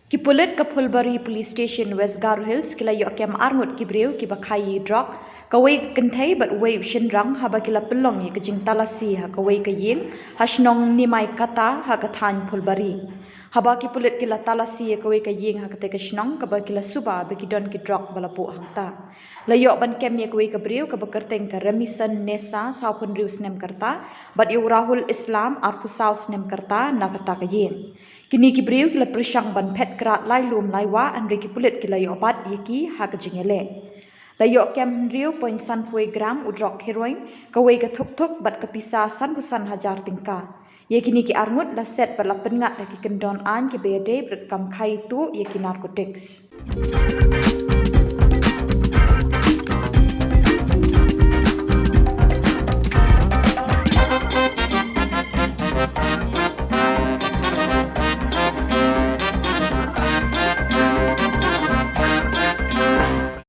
Ki Pulit ke Phulbari Police Station West Garo Hills kila yo kem arngut ki breu ki bakai Drok Kawei kentai bat wei shinrang haba kila pelong ye kejing talasi ha Kawei ke ying ha Shillong nimai kata ha kathan Phulbari haba ki Pulit kila talasi ye Kawei ke ying ha kate ke Shillong kaba kila suba beki don ki Drok balapu hangta layok ban kem ye Kawei ke breu ke bakerteng ke remisan nesa saupun rius nem kerta bat yu rahul Islam arpu saus nem kerta na kata ke ying kini ki breu kila persyang ban pet kerat lai lum lai wa andre ki Pulit kila yo obat ye ki ha kejingele layok kem riu point san pui gram udrok heroin Kawei ke thuk bat kepisa san pusan hajar tingka ye kini ki arngut la set bala pengat ki kendon an ki bede berkam kai tu ye ki narkotics